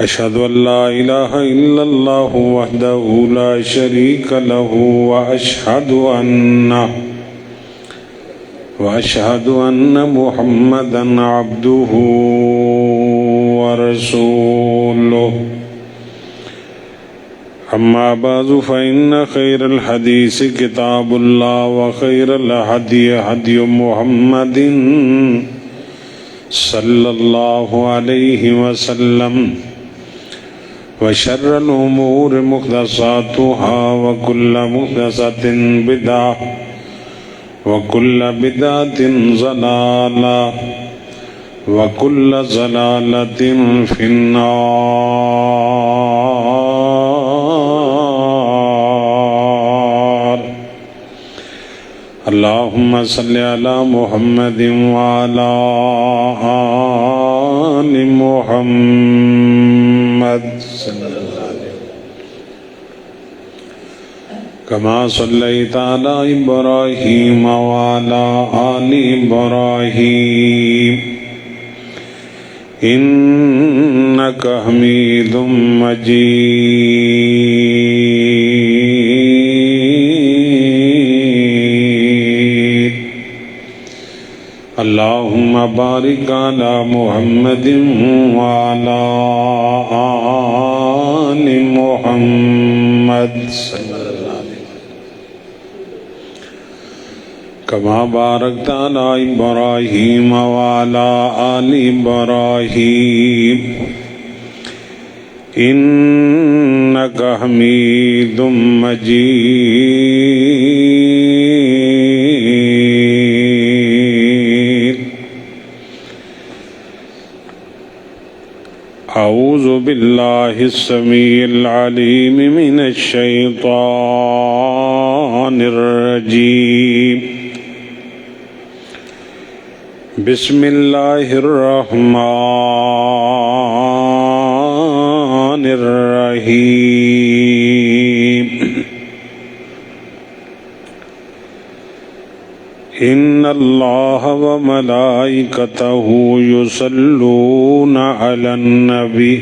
أشهد أن لا إله إلا الله وحده لا شريك له وأشهد أن محمدا عبده ورسوله أما بعد فإن خير الحديث كتاب الله وخير الهدي هدي محمد صلى الله عليه وسلم وشر الأمور محدثاتها وكل محدثة بدعة وكل بدعة ضلالة وكل ضلالة في النار. اللهم صل على محمد وعلى آل محمد كما صليت على إبراهيم وعلى آل إبراهيم إنك حميد مجيد. اللهم بارك على محمد وعلى آل محمد كما باركت على إبراهيم وعلى آل إبراهيم إنك حميد مجيد. أعوذ بالله السميع العليم من الشيطان الرجيم. بسم الله الرحمن الرحيم. إن الله وملائكته يصلون على النبي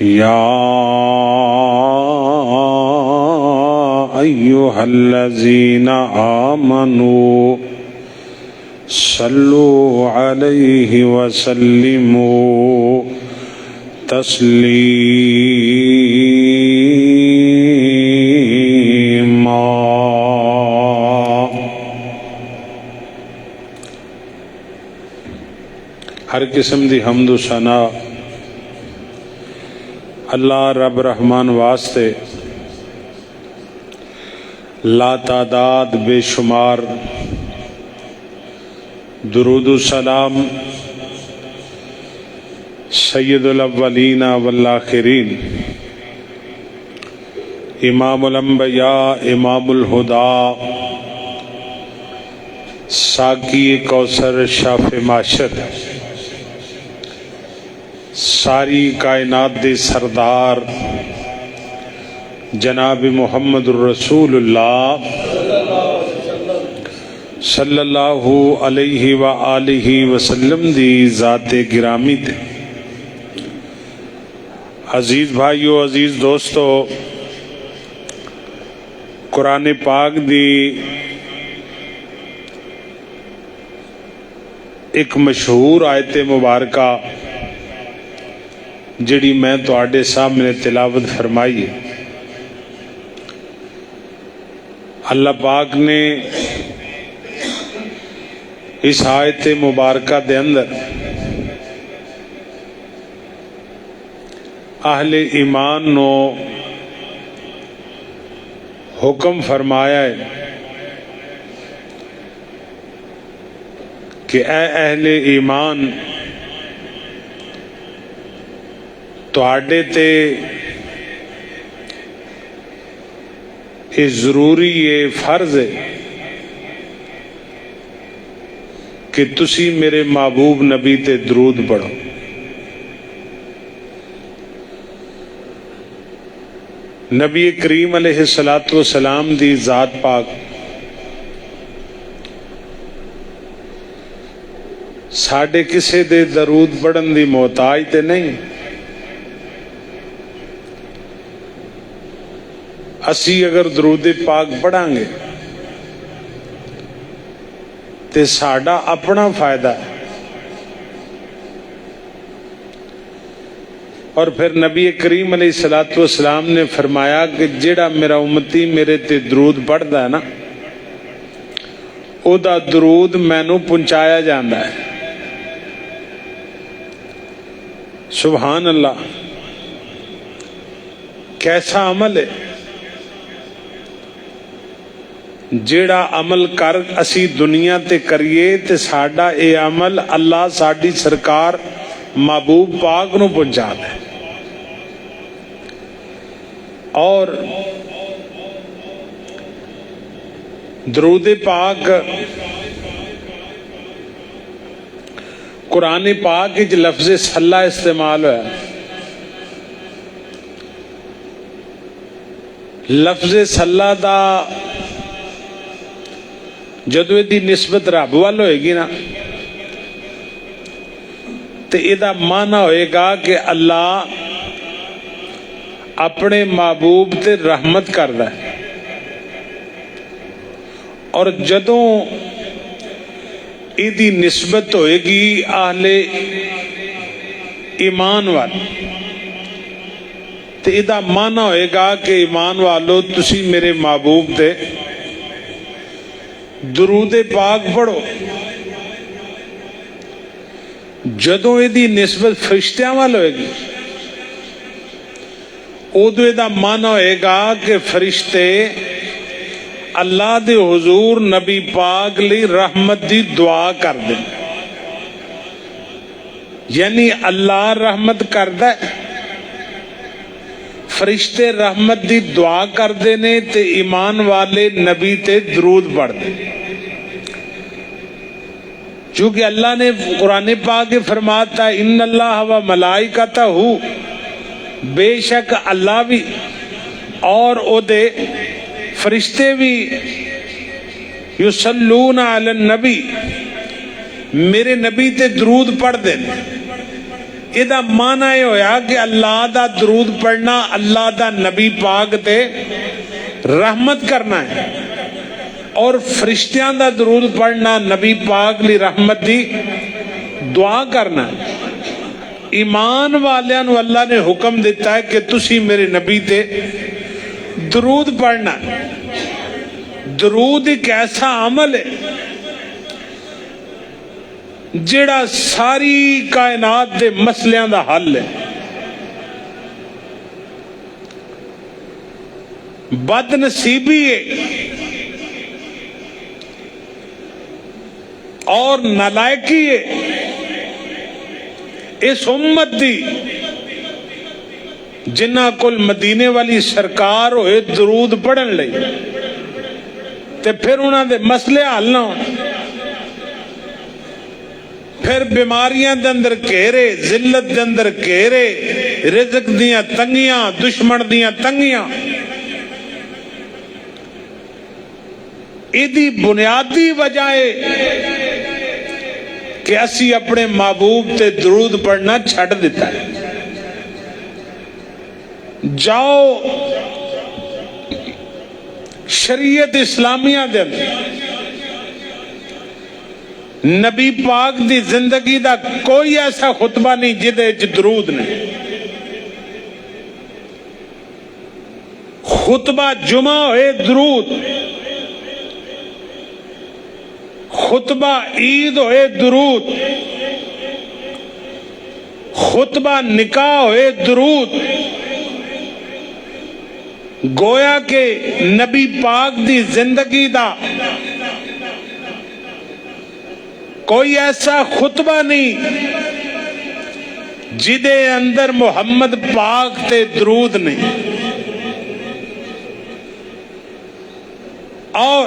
يا أيها الذين آمنوا صلوا عليه وسلموا تسليما. ہر قسم دی حمد و ثنا اللہ رب رحمان واسطے لا تعداد بے شمار درود و سلام سید الاولین والآخرین امام الانبیاء امام الہدا ساقی کوثر شاف معشر ساری کائنات دے سردار جناب محمد الرسول اللہ صلی اللہ علیہ وآلہ وسلم دی ذات گرامی تے. عزیز بھائیو، عزیز دوستو، قرآن پاک دی ایک مشہور آیت مبارکہ جڑی میں تواڈے سامنے تلاوت فرمائی ہے. اللہ پاک نے اس آیت مبارکہ دے اندر اہل ایمان نو حکم فرمایا ہے کہ اے اہل ایمان، تواڈے تے یہ ضروری یہ فرض ہے کہ تسی میرے محبوب نبی تے درود پڑھو. نبی کریم علیہ السلام دی ذات پاک साडे किसे दे दरूद पढ़न दी मोहताज ते नहीं। असी अगर दरूद पाक पढ़ांगे ते साडा अपना फायदा है। और फिर नबी करीम अलैहिस्सलातु वस्सलाम ने फरमाया कि जेड़ा मेरा उम्मती मेरे ते दरूद पढ़दा है ना, ओदा दरूद मैनू पहुंचाया जाता है। सुभान अल्लाह, कैसा अमल है। जेड़ा अमल कर असी दुनिया ते करिए ते साडा ये अमल अल्लाह साडी सरकार महबूब पाक नू पहुंचा दे। और दरूद पाक कुरान पाक विच लफ्ज़ सल्ला इस्तेमाल होया। लफ्ज़ सल्ला दा जदों इहदी निस्बत रब वाल होएगी ना, तो इहदा माना होएगा कि अल्लाह अपने महबूब ते रहमत करदा है। और जदों इहदी निस्बत होएगी आहले ईमान वाल, तो इहदा माना होएगा कि ईमान वालो तुसी मेरे महबूब ते दरूद पाक पढ़ो। जदों इहदी निस्बत फरिश्तियां वाल होएगी, उदों इहदा माना होएगा कि फरिश्ते अल्लाह दे हुजूर नबी पाक लई रहमत दी दुआ कर दे। यानी अल्लाह रहमत करदा है, फरिश्ते रहमत दी दुआ करदे ने ते ईमान वाले नबी ते दरूद पढ़दे। क्योंकि अल्लाह ने कुरान पाक में फरमाता है इन्नल्लाह व मलाइकतहू, बेशक अल्लाह भी और ओदे फरिश्ते भी युसल्लूना अलन नबी, मेरे नबी ते दरूद पढ़दे ने। इहदा माना यह होया कि अल्लाह दा दरूद पढ़ना अल्लाह दा नबी पाक ते रहमत करना है, और फरिश्तियां दा दरूद पढ़ना नबी पाक ली रहमत दी दुआ करना है। ईमान वालियां नू अल्लाह ने हुक्म दिता है कि तुसी मेरे नबी ते दरूद पढ़ना। दरूद एक ऐसा अमल है जेड़ा सारी कायनात दे मसलियां दा हल है। बदनसीबी है और नालायकी है इस उम्मत दी जिन्हां कोल मदीने वाली सरकार होए दरूद पढ़न लई, ते फिर उन्हां दे मसले हल ना होण, फिर बीमारियां दे अंदर घेरे, जिल्लत दे अंदर घेरे, रिज़्क दियां तंगियां, दुश्मन दियां तंगियां। इहदी बुनियादी वजह है कि असी अपने महबूब ते दरूद पढ़ना छड़ दिता है। जाओ शरीयत इस्लामिया दे अंदर नबी पाक दी जिंदगी दा कोई ऐसा खुतबा नहीं जिदे च दरूद नहीं। खुतबा जुमा होए दरूद, खुतबा ईद होए दरूद, खुतबा निकाह होए दरूद। गोया के नबी पाक दी जिंदगी दा कोई ऐसा खुतबा नहीं जिदे अंदर मुहम्मद पाक ते दरूद नहीं। और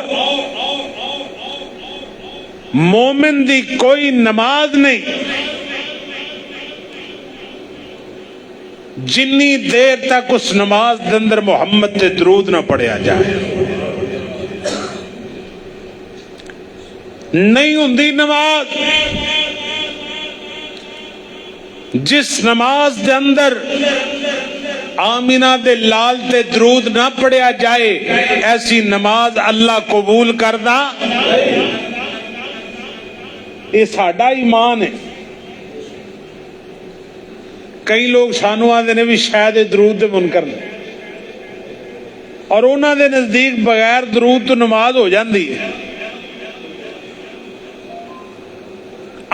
मोमिन दी कोई नमाज नहीं जिन्नी देर तक उस नमाज के अंदर मुहम्मद ते दरूद ना पढ़िया जाए। नहीं हुंदी नमाज जिस नमाज दे अंदर आमिना दे लाल ते दरूद ना पढ़िया जाए ऐसी नमाज अल्लाह कबूल करदा। ये साडा ईमान है। कई लोग सानू आते ने भी शायद दरूद दे मुनकर ने, और उन्हां दे नजदीक बगैर दरूद तो नमाज हो जाती है।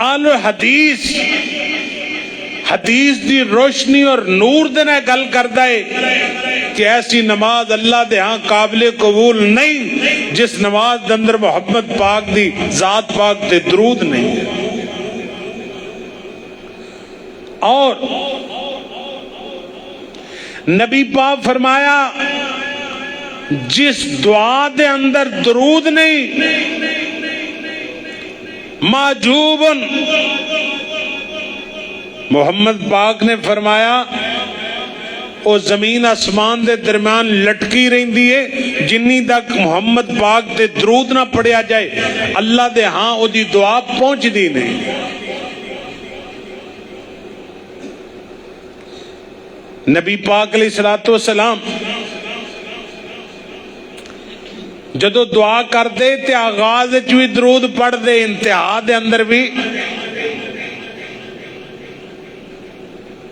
आल हदीस हदीस दी रोशनी और नूर दे नाल गल करदा है कि ऐसी नमाज अल्लाह दे हां काबिल कबूल नहीं जिस नमाज दे अंदर मोहम्मद पाक दी जात पाक ते दरूद नहीं है। और नबी पाक फरमाया जिस दुआ दे अंदर दरूद नहीं माजूबन, मोहम्मद पाक ने फरमाया वो जमीन आसमान दे दरम्यान लटकी रहिंदी है जिन्नी तक मोहम्मद पाक ते दरूद ना पढ़िया जाए अल्लाह दे हां ओदी दुआ पहुंचदी नहीं। नबी पाक अलैहिस्सलातु वस्सलाम जदों दुआ करदे ते आगाज विच भी दरूद पढ़दे, इंतहा दे अंदर भी।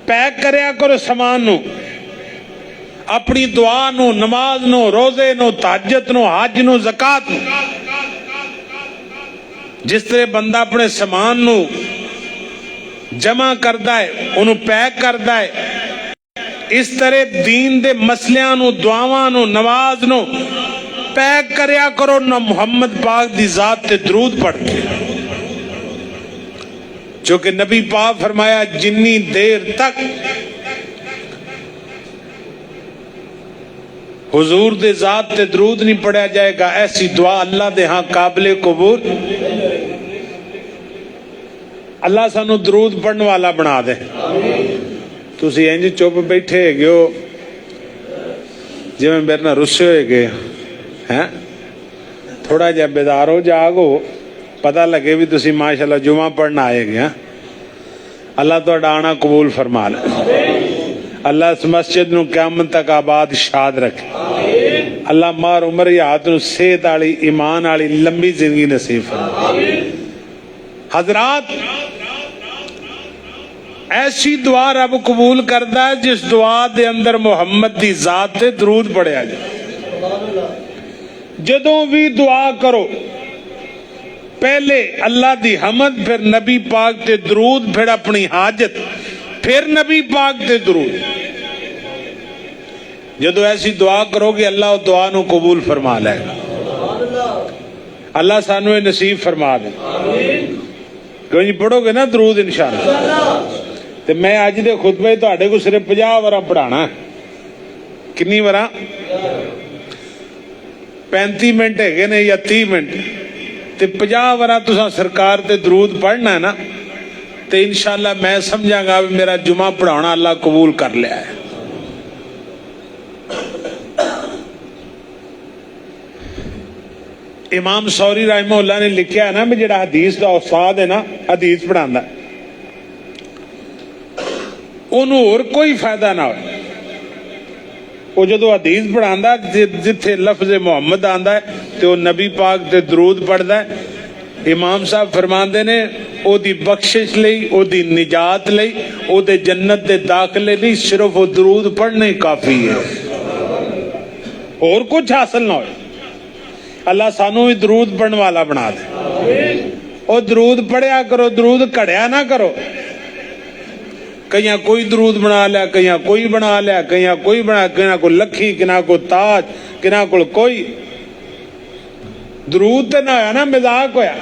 पैक करया करो समान नू, अपनी दुआ नू, नमाज नू, रोजे नू, तहज्जुद नू, हज नू, ज़कात नू। जिस तरह बंदा अपने समान नू जमा करदा है, उन्हों पैक करदा है, इस तरह दीन दे मसलियां नू, दुआवां नू, नमाज नू पैक करया करो ना मुहम्मद पाक दी जात ते दरूद पढ़ के। जो कि नबी पाक फरमाया जिन्नी देर तक हुजूर दे जात ते दरूद नहीं पढ़ा जाएगा ऐसी दुआ अल्लाह दे हां काबिल कबूल। अल्लाह सानू दरूद पढ़ने वाला बना दे। तुसी इंज चुप बैठे हो जिवें मेरे नाल रुस्से होए गए हैं। थोड़ा जिहा बेदार हो, जागो, पता लगे भी तुसी माशाअल्लाह जुमा पढ़ना आए गए। अल्लाह तुहाडा आना कबूल फरमा ले। अल्लाह इस मस्जिद नूं क़यामत तक आबाद शाद रखे। अल्लाह मार उमर हयात नूं सेहत वाली ईमान वाली लंबी जिंदगी नसीब फरमाए। हजरात, ऐसी दुआ रब कबूल करदा है जिस दुआ दे अंदर मुहम्मद दी जात ते दरूद पढ़िया जाए। जदों भी दुआ करो पहले अल्लाह दी हमद, फिर नबी पाक ते दरूद, फिर अपनी हाजत, फिर नबी पाक ते दरूद। जदों ऐसी दुआ करोगे अल्लाह उस दुआ नूं कबूल फरमा लेगा। अल्लाह सानू ये नसीब फरमा दे। कोई पढ़ोगे ना दरूद इंशाअल्लाह। ते मैं अज दे खुतबे तुहाडे को सिर्फ 50 वारा पढ़ाना। कितनी वारा? 35 मिनट है ने या 30 मिनट, ते 50 वारा तुसा सरकार ते दरूद पढ़ना है ना, तो इंशाअल्लाह मैं समझांगा भी मेरा जुमा पढ़ाना अल्लाह कबूल कर लिया है। इमाम सौरी रहमतुल्लाह ने लिखा है ना भी जिहड़ा हदीस का उस्ताद है ना, हदीस पढ़ांदा, उन्होंने होर कोई फायदा ना हो। वो जो हदीस पढ़ांदा जिथे लफ्ज़ मुहम्मद आंदा है तो नबी पाक ते दरूद पढ़दा है। इमाम साहब फरमांदे ने ओदी बख्शिश लई, ओदी निजात लई, ओदे जन्नत दे दाखिले लई सिर्फ वो दरूद पढ़ना ही काफी है, और कुछ हासिल ना हो। अल्लाह सानू भी दरूद पढ़ने वाला बना दे। और दरूद पढ़िया करो, दरूद घड़िया ना करो। कईया कोई दरूद बना लिया, कईया कोई बना लिया, कईया कोई बना, किना को लखी, किना को ताज, किना को कोई। दरूद तो ना होया ना, मजाक होया।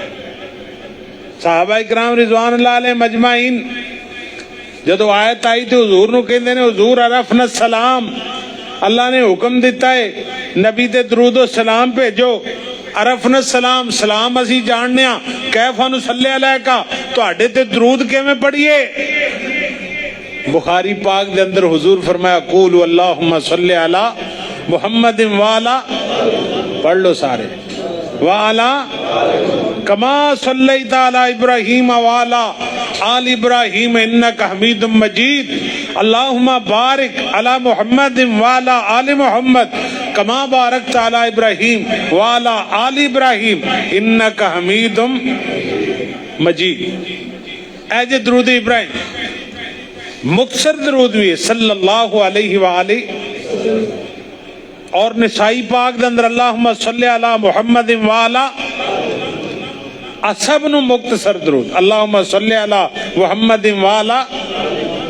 साहबा इकराम रिजवान अल्लाह अलैहिम अजमाइन जदों आयत आई तो हुजूर नूं कहंदे ने हुजूर अरफना सलाम, अल्लाह ने हुक्म दिता है नबी ते दरूद और सलाम भेजो। अरफना सलाम, सलाम असी जानने आ, कैफा नुसल्ली अलैका, तुहाडे ते दरूद किवें पढ़िए। बुखारी पाक दे अंदर हुजूर फरमाया कूलु अल्लाहुम्मा सल्ली अला मुहम्मद वाला, पढ़ लो सारे, वाला कमा सल्लैता अला इब्राहीम वाला आल इब्राहीम इन्नका हमीदुम मजीद अल्लाहुम्मा बारिक अला मुहम्मद वाला आल मुहम्मद कमा बारकता अला इब्राहीम वाला आल इब्राहीम इन्नका हमीदुम मजीद। ऐजे दरूद इब्राहिम मुख्तसर दरूद भी है सल्लल्लाहु अलैहि वालैहि और निसाई पाक दे अंदर अल्लाहुम्मा सल्ली अला मुहम्मद वाला असब नु मुख्तसर दरूद अल्लाहुम्मा सल्ली अला मुहम्मद वाला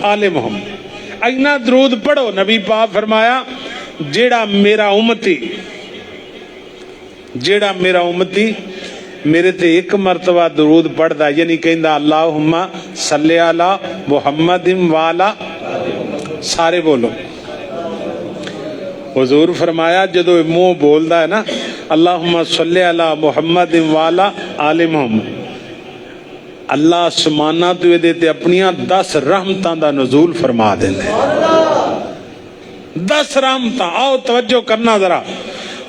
आले मुहम्मद। इन्ना दरूद पढ़ो। नबी पाक फरमाया जेड़ा मेरा उम्मती मेरे ते एक मरतबा दरूद पढ़दा यानी कहंदा अल्लाहुम्मा सल्ली अला मुहम्मद वाला सारे बोलो। हुजूर फरमाया जदों मुंह बोलदा है ना अल्लाहुम्मा सल्ली अला मुहम्मद वाला आले मुहम्मद अल्लाह आसमानां तो इहदे ते अपनियां 10 रहमतां दा नुज़ूल फरमा देंदे। 10 रहमतां। आओ तवज्जो करना जरा।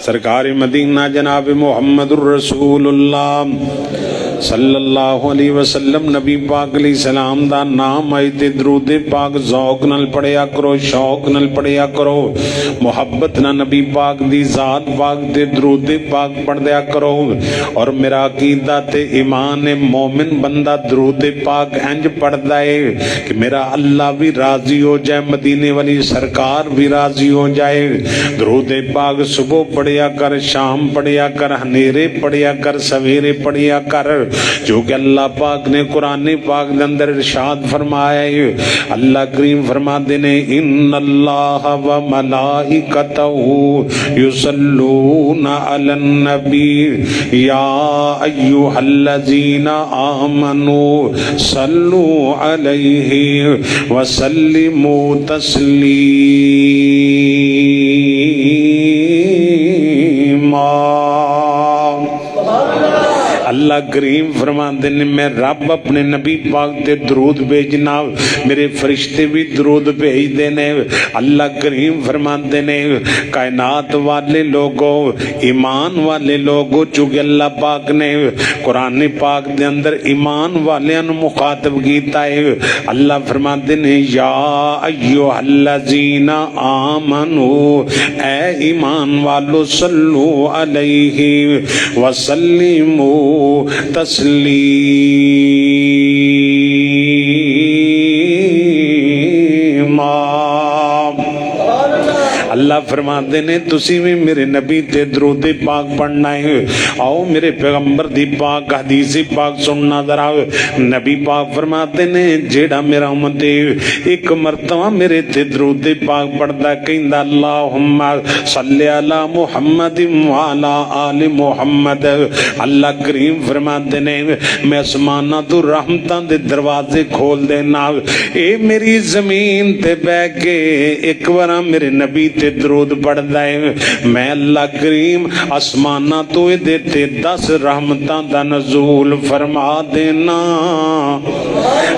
सरकार मदीना जनाब मुहम्मदुर रसूलुल्लाह सल्लल्लाहु अलैहि वसल्लम नबी पाक अलैहि सलाम दा नाम आए ते दरूद पाक ज़ौक नाल पढ़िया करो, शौक नाल पढ़िया करो, मुहब्बत ना नबी पाक दी ज़ात पाक ते दरूद पाक पढ़दिया करो। और मेरा अकीदा ते ईमान है मोमिन बंदा दरूद पाक इंज पढ़दा है कि मेरा अल्लाह भी राजी हो जाए, मदीने वाली सरकार भी राजी हो जाए। दरूद पाक सुबह पढ़िया कर, शाम पढ़िया कर, हनेरे पढ़िया कर, सवेरे पढ़िया कर। जो कि अल्लाह पाक ने कुरान पाक के अंदर इरशाद फरमाया है। अल्लाह करीम फरमाते ने इन्नल्लाह व मलाइकतहू युसल्लूना अलन नबी या अय्युहल्लज़ीना आमनू सल्लू अलैहि व सल्लिमू तस्लीमा। अल्लाह करीम फरमाते ने मैं रब अपने नबी पाक ते दरूद भेजना, मेरे फरिश्ते भी दरूद भेजते ने। अल्लाह करीम फरमाते ने कायनात वाले लोगों, ईमान वाले लोगों, चूंकि अल्लाह पाक ने कुरान पाक दे अंदर ईमान वालियां नु मुखातब कीता है। अल्लाह फरमाते ने या अय्युहल्लज़ीना आमनू ऐ ईमान वालो सल्लू अलैहि व सल्लिमू तस्लीमा। अल्लाह फरमाते ने तुसी भी मेरे नबी ते दरूद पाक पढ़ना है। आओ मेरे पैगंबर दी पाक हदीस पाक सुनना जरा। नबी पाक फरमाते ने जेड़ा मेरा उम्मत एक मरतबा मेरे ते दरूद पाक पढ़दा कहंदा अल्लाहुम्मा सल्ली अला मुहम्मद व अला आले मुहम्मद। अल्लाह करीम फरमाते ने मैं आसमानां तो रहमतां दे दरवाजे खोल देना। ए मेरी जमीन ते बैठ के एक बार मेरे नबी ते दरूद पढ़दा है, मैं अल्लाह करीम आसमाना तो देते 10 रहमतां दा नज़ूल फरमा देना।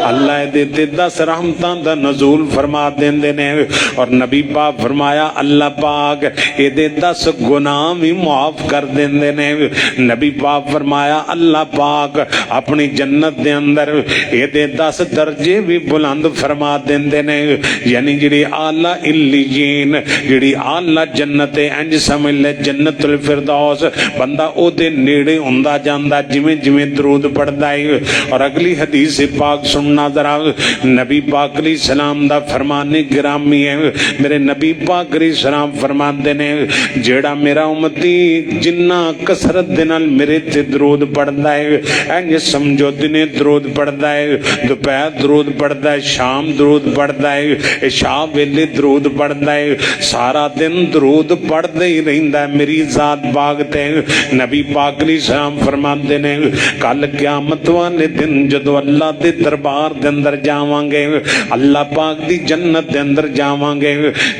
अल्लाह देते 10 रहमतां दा नज़ूल फरमा देंदे ने। और नबी पाक फरमाया अल्लाह पाक एदे 10 गुनाह भी माफ कर देंदे ने। नबी पाक फरमाया अल्लाह पाक अपनी जन्नत दे अंदर एदे 10 दर्जे भी बुलंद फरमा देंदे ने। यानी जिहड़ी आला इल्लीयीन जिहड़ी आला जन्नत है इंज समझ ले जन्नतुल फिरदौस बंदा ओदे नेड़े हुंदा जांदा जिवें जिवें दरूद पढ़दा है। और अगली हदीस पाक सुनना जरा। नबी पाक अलैहि सलाम दा फरमाने गिरामी है। मेरे नबी पाक अलैहि सलाम फरमाते ने जेड़ा मेरा उम्मती जिन्ना कसरत दे नाल मेरे ते दरूद पढ़दा है इंज समझो दिने दरूद पढ़दा है, दोपहर दरूद पढ़दा है, शाम दरूद पढ़दा है, इशा वेले दरूद पढ़दा है, सारा दिन दरूद पढ़दे ही रहिंदा है मेरी जात पाक ते। नबी पाक अलैहि सलाम फरमाते ने कल क़यामत वाले दिन जदों अल्लाह दे दरबार दे अंदर जावांगे, अल्लाह पाक दी जन्नत दे अंदर जावांगे,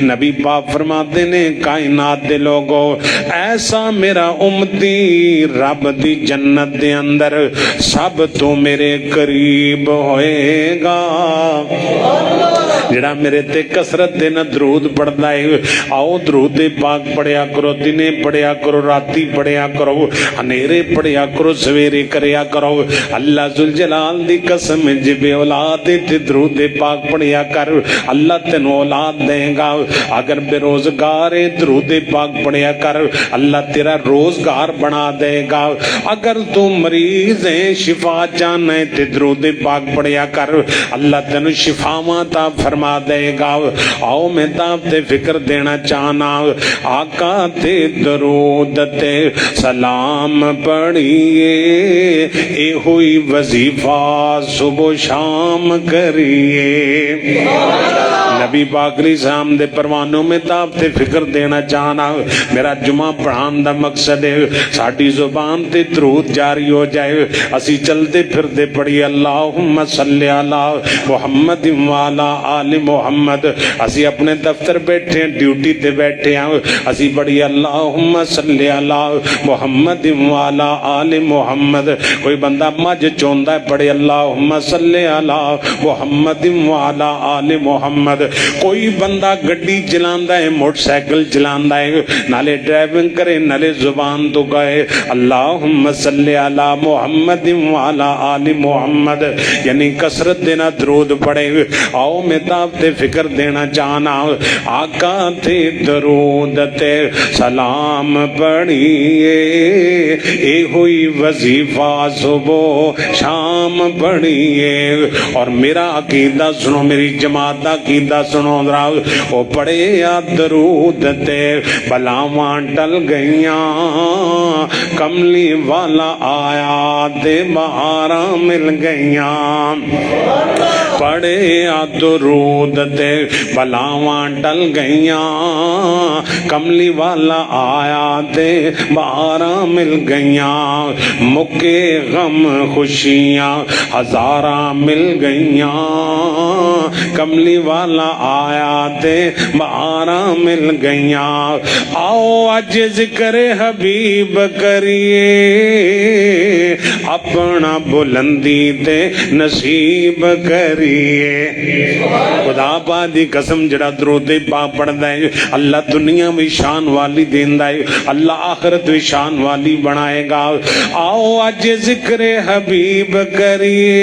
नबी पाक फरमाते ने कायनात दे लोगों ऐसा मेरा उम्मती रब दी जन्नत दे अंदर सब तो मेरे करीब होएगा। جڑا میرے تے کسرت دے نہ درود پڑھدا ہے آؤ درود پاک پڑھیا کرو دنے پڑھیا کرو راتی پڑھیا کرو ہنیرے پڑھیا کرو سویرے کریا کرو اللہ ذوالجلال دی قسم جب اولاد تے درود پاک پڑھیا کر اللہ تینوں اولاد دے گا اگر بے روزگار درود پاک پڑھیا کر اللہ تیرا روزگار بنا دے گا اگر تو مریض ہے شفا چاہنا ہے تے درود پاک پڑھیا کر اللہ تینوں شفاواں تا فرما دے گا آؤ میں تاب تے فکر دینا چاہنا آقا تے درود تے سلام پڑھیے اے ہوئی وظیفہ صبح شام کریے نبی پاک علیہ السلام دے پروانوں میں تاب تے فکر دینا چاہنا میرا جمعہ پڑھان دا مقصد ہے ساڑھی زبان تے درود جاری ہو جائے اسی چلتے پھر دے پڑھی اللہم صلی علی محمد وعلا آل محمد اسی اپنے دفتر بیٹھے ہیں ڈیوٹی تے بیٹھے ہیں اسی پڑھی اللہم صلی علی محمد وعلا آل محمد کوئی بندہ مجھ چوندہ ہے پڑھی اللہم صلی علی محمد وعلا آل محمد کوئی بندہ گڈی چلاندہ ہے موٹر سائیکل چلاندہ ہے نالے ڈرائیونگ کرے نالے زبان تو گئے اللہم صلی علی محمد وعلا آل محمد یعنی کسرت دینا درود پڑے آؤ میں تاب تے فکر دینا چاہنا آقا تے درود تے سلام پڑھیے اے ہوئی وظیفہ صبح شام پڑھیے اور میرا عقیدہ سنو میری جماعت دا عقیدہ سنو ذرا او پڑھے یا درود تے بلاواں ٹل گئیاں کملی والا آیا دے بہاراں مل گئیاں پڑھے یا درود تے بلاواں ٹل گئیاں کملی والا آیا دے بہاراں مل گئیاں مکے غم خوشیاں ہزاراں مل گئیاں کملی والا آیا دے بہاراں مل گئیاں آؤ اج ذکر حبیب کریے اپنا بلندی تے نصیب کریے خدا پاک دی قسم جڑا درود پاک پڑھدا ہے اللہ دنیا بھی شان والی دیندا ہے اللہ آخرت بھی شان والی بنائے گا آؤ اج ذکر حبیب کریے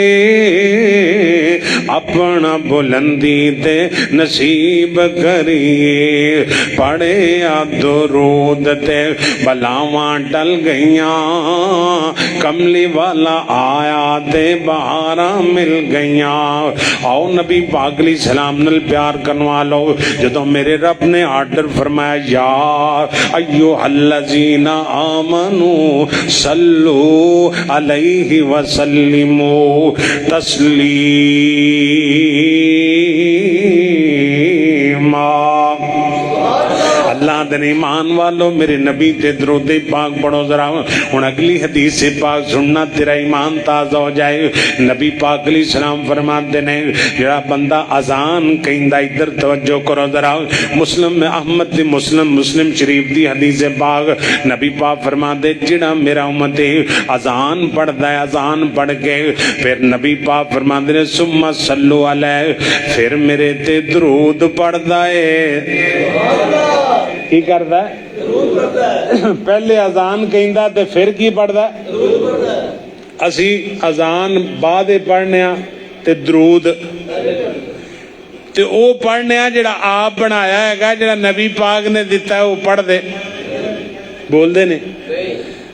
اپنا بلندی تے نصیب کریے پڑھے یا درود تے بلاواں ٹل گئیاں کملی والا آیا تے بہاراں مل گئیاں آؤ نبی پاک علیہ السلام نال پیار کروا لو جدوں میرے رب نے آرڈر فرمایا یا ایھا الذین آمنو صلو علیہ وسلموا تسلیما اللہ دن ایمان والو میرے نبی تے درود پاک پڑھو ذرا ہن اگلی حدیث پاک سننا تیرا ایمان تازہ ہو جائے نبی پاک علیہ السلام فرماتے ہیں جڑا بندہ اذان کہندا ادھر توجہ کرو ذرا مسلم میں احمد دی مسلم شریف دی حدیث پاک نبی پاک فرماتے جڑا میرا امت اذان پڑھدا ہے اذان پڑھ کے پھر نبی پاک فرماتے ہیں ثم صلو علیہ پھر میرے تے درود پڑھدا ہے کی کردا ہے پہلے اذان کہندا تے پھر کی پڑھدا ہے اسی اذان بعد پڑھنے تے درود تے او پڑھنے جڑا آپ بنایا ہے جڑا نبی پاک نے دیتا ہے وہ پڑھ دے بول دے نے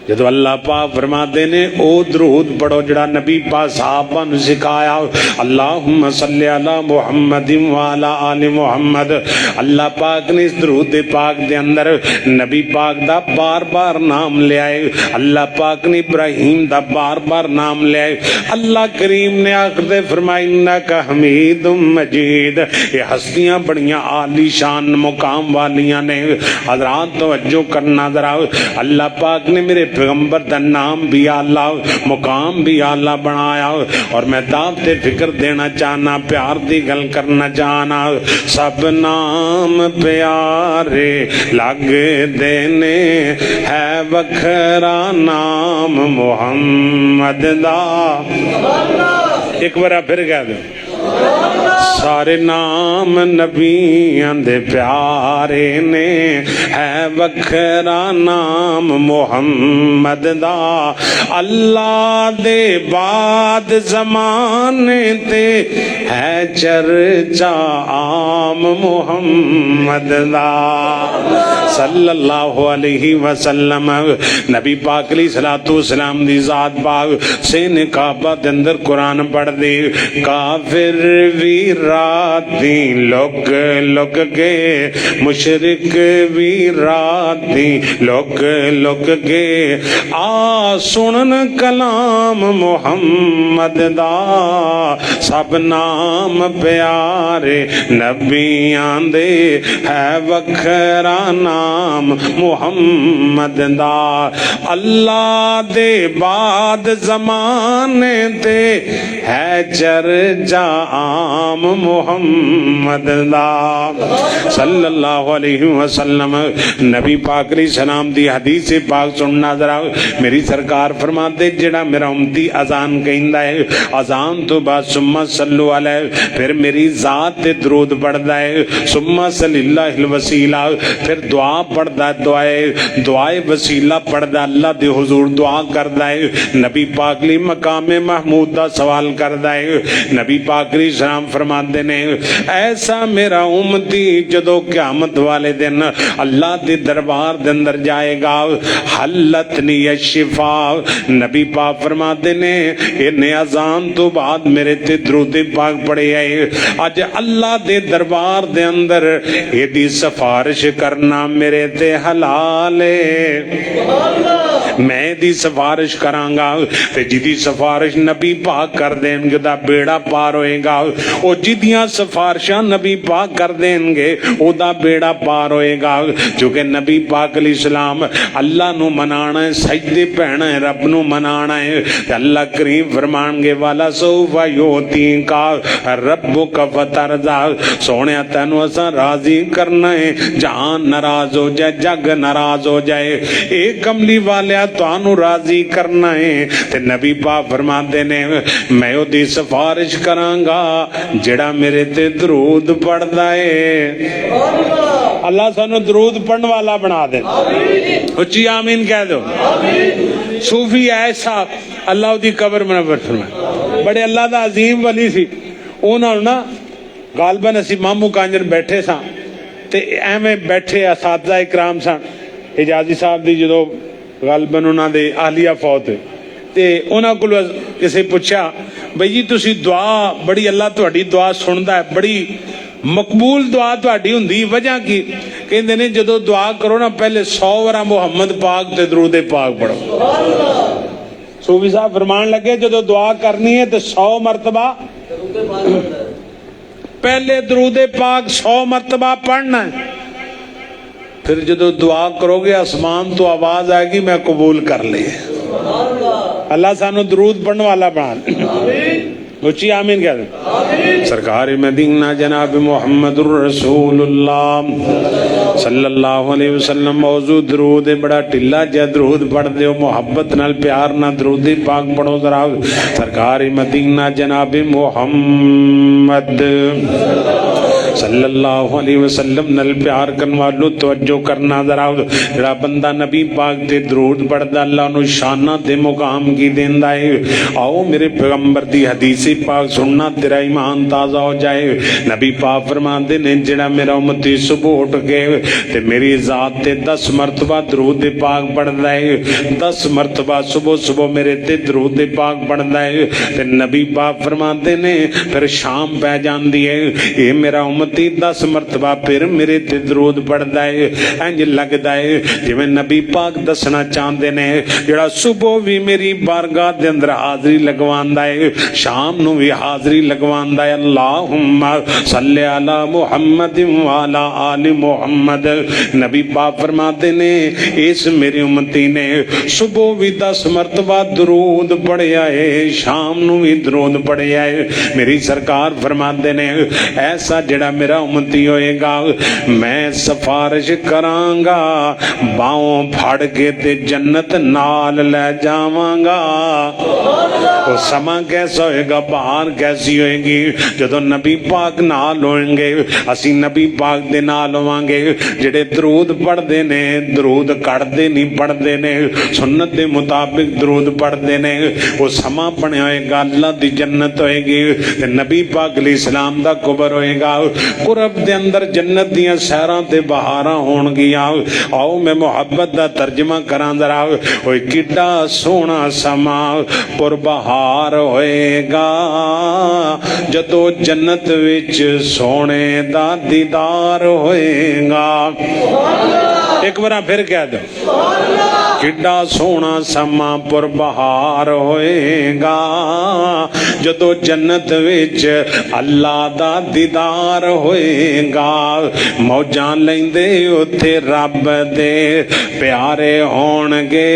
جدو اللہ پاک فرماتے نے او درود پڑھو جڑا نبی پاک صحابہ نے سکھایا اللہم صلی علی محمد وعلا آل محمد اللہ پاک نے اس درود پاک دے اندر نبی پاک دا بار بار نام لے آئے اللہ پاک نے ابراہیم دا بار بار نام لے آئے اللہ کریم نے آخر دے فرمائی انکا حمید مجید یہ ہستیاں بڑیاں عالی شان مقام والیاں نے حضرات توجہ کرنا ذرا اللہ پاک نے میرے پیغمبر دا نام بھی اللہ مقام بھی اللہ بنایا اور میں داد تے فکر دینا چاہنا پیار دی گل کرنا چاہنا سب نام پیارے لگ دینے ہے وکھرا نام محمد دا ایک بار پھر کہہ دو سارے نام نبیاں دے پیارے نے ہے وکھرا نام محمد دا اللہ دے بعد زمانے تے ہے چرچا عام محمد دا صلی اللہ علیہ وسلم نبی پاک علیہ الصلوۃ والسلام دی ذات پاک سین کعبہ دے اندر قرآن پڑھ دے کافر بھی رات دی لک لک کے مشرک بھی رات دی لک لک کے آ سنن کلام محمد دا سب نام پیارے نبیاں دے ہے وکھرا نام محمد دا اللہ دے بعد زمانے تے ہے چرچا عام محمد دا صلی اللہ علیہ وسلم نبی پاک علیہ السلام دی حدیث پاک سننا ذرا میری سرکار فرماتے جڑا میرا امتی اذان کہندا ہے اذان تو بعد ثم صلو علیہ پھر میری ذات تے درود پڑھدا ہے ثم صلی اللہ الوسیلہ پھر دعا پڑھدا ہے دعائے وسیلہ پڑھدا اللہ دے حضور دعا کردا ہے نبی پاک علیہ مقام محمود دا سوال کردا ہے نبی پاک علیہ السلام فرماتے نے ایسا میرا امتی جدو قیامت والے دن اللہ دے دربار دے اندر جائے گا حلتنی الشفاء نبی پاک فرماتے نے انہیں اذان تو بعد میرے تے درود پاک پڑے آئے اج اللہ دے دربار دے اندر یہ دی سفارش کرنا میرے تے حلال ہے میں دی سفارش کرانگا تے جدی سفارش نبی پاک کر دیں گے دا بیڑا پار ہوئے گا او جدیاں سفارشاں نبی پاک کر دیں گے او دا بیڑا پار ہوئے گا چونکہ نبی پاک علیہ السلام اللہ نو منانا ہے سجدے پہنا ہے رب نو منانا ہے اللہ کریم فرمان گے والا سوفا یوتی کا ربک فترضا سونے تینو اسا راضی کرنا ہے جہان ناراض ہو جائے جگ ناراض ہو جائے ایک کملی والے تانو راضی کرنا ہے تے نبی پاک فرماتے نے میں او دی سفارش کرانگا جڑا میرے تے درود پڑھدا ہے اللہ سانو درود پڑھن والا بنا دے اچھی آمین کہہ دو صوفی ایسا اللہ دی قبر منور فرمائے بڑے اللہ دا عظیم ولی سی انہوں نا غالباً اسی مامو کانجر بیٹھے ساں تے ایویں بیٹھے اساتذہ اکرام ساں حجازی صاحب دی جدو غالباً انہوں دے اہلیہ فوت ہوئے تے انہوں کو کسی پوچھا بھئی جی تسی دعا بڑی اللہ تہاڈی دعا سندا ہے بڑی مقبول دعا تہاڈی ہوندی وجہ کی کہندے نے جدو دعا کرو نا پہلے 100 ورا محمد پاک تے درود پاک پڑھو صوفی صاحب فرمان لگے جدو دعا کرنی ہے تے 100 مرتبہ پہلے درود پاک 100 مرتبہ پڑھنا ہے پھر جدو دعا کرو گے آسمان تو آواز آئے گی میں قبول کر لی اللہ سانو درود پڑھنے والا بنا اچھی آمین کہہ دیں سرکار مدینہ جناب محمد الرسول اللہ صلی اللہ علیہ وسلم موضوع درود بڑا ٹلا جا درود پڑھ دیو محبت نال پیار نہ درود پاک پڑھو ذرا سرکار مدینہ جناب محمد صلی اللہ علیہ وسلم نل پیار کرن والو توجہ کرنا ذرا جڑا بندہ نبی پاک تے درود پڑھدا اللہ نو شانہ تے مقام کی دیندا ہے آؤ میرے پیغمبر دی حدیث پاک سننا تیرا ایمان تازہ ہو جائے نبی پاک فرماندے نے جڑا میرا امتی صبح اٹھ کے تے میری ذات تے 10 مرتبہ درود پاک پڑھدا ہے 10 مرتبہ صبح صبح میرے تے درود پاک پڑھدا ہے تے نبی پاک فرماندے نے پھر شام پہ جاندی ہے اے میرا امتی 10 مرتبہ پھر میرے تے درود پڑھدا ہے انج لگدا ہے جویں نبی پاک دسنا چاہندے نے جڑا صبح بھی میری بارگاہ دے اندر حاضری لگواندا ہے شام نو بھی حاضری لگواندا ہے اللہم صلی علی محمد وعلی آل محمد نبی پاک فرماتے نے اس میری امتی نے صبح بھی 10 مرتبہ درود پڑھیا ہے شام نو بھی درود پڑھیا ہے میری سرکار فرماتے نے ایسا جڑا मेरा उम्मती होएगा मैं सिफारिश करांगा बाहों फड़ के ते जन्नत नाल ले जावांगा। वो समा कैसा होएगा, बहार कैसी होएगी जदों नबी पाक नाल होएंगे, असी नबी पाक दे नाल होवांगे। जेड़े दरूद पढ़दे ने दरूद कढ़दे नहीं पढ़दे ने, सुन्नत दे मुताबिक दरूद पढ़दे ने, वो समा बनया होएगा अल्लाह दी जन्नत होएगी ते नबी पाक अलैहि सलाम दा कबर होएगा। कुरब दे अंदर जन्नत दियां सैरां ते बहारां होणगियां। आओ मैं मुहब्बत दा तर्जमा करां जरा। ओए किड्डा सोहना समा पुरबहार होएगा जदों जन्नत विच सोने दा दीदार होएगा। एक बार फिर कह दो, किड्डा सोहना समा पुरबहार होएगा जदों जन्नत विच अल्लाह दा दीदार होएगा। मौजां लैंदे उत्थे रब दे प्यारे होणगे,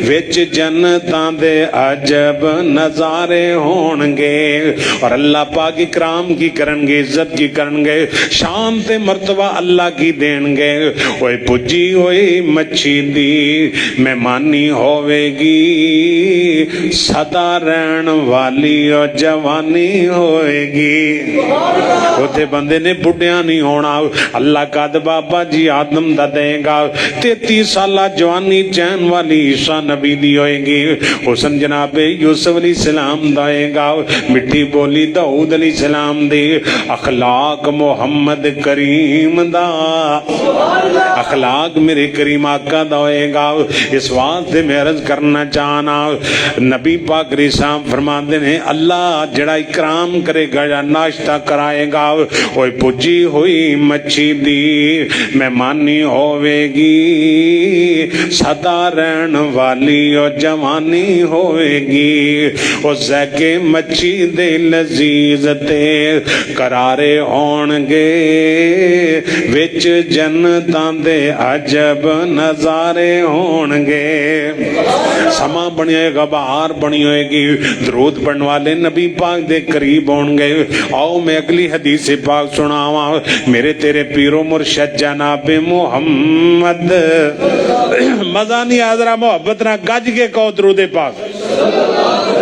विच जन्नतां दे अजब नजारे होणगे। और अल्लाह पाक इकराम की करनगे, इज्जत की करनगे, शान ते मर्तबा अल्लाह की देणगे। ओए पुजी होई मच्छी दी मेहमानी होवेगी, सदा रहन वाली और जवानी होएगी। उते बंदे ने बुढ़िया नहीं होना। अल्लाह कद बाबा जी आदम दा देगा। 33 साल जवानी चैन वाली ईसा नबी दी होएगी। हुसन जनाबे यूसुफ अलैहि सलाम दा होएगा। मिठी बोली दाऊद अलैहि सलाम दी। अखलाक मोहम्मद करीम दा, अखलाक मेरे करीम आका दा होएगा। इस वास्ते मैं अर्ज करना चाहना, नबी पाक रिसाम फरमाते ने अल्लाह जड़ा इकराम करेगा या नाश्ता कराएगा, ओए पुजी हुई मच्छी दी मेहमानी होवेगी, सदा रहन वाली और जवानी होएगी। उस जैके मच्छी दे लजीज ते करारे होणगे, विच जन्नतां दे अजब नजारे होणगे। समा बनी होएगा, बहार बनी होएगी, दरूद पढ़ने वाले नबी पाक दे करीब होणगे। आओ मैं अगली हदीस पाक सुनावा। मेरे तेरे पीरो मुर्शद जनाब मोहम्मद, मजा नहीं आ जरा मोहब्बत ना गज के कहो दरूद पाक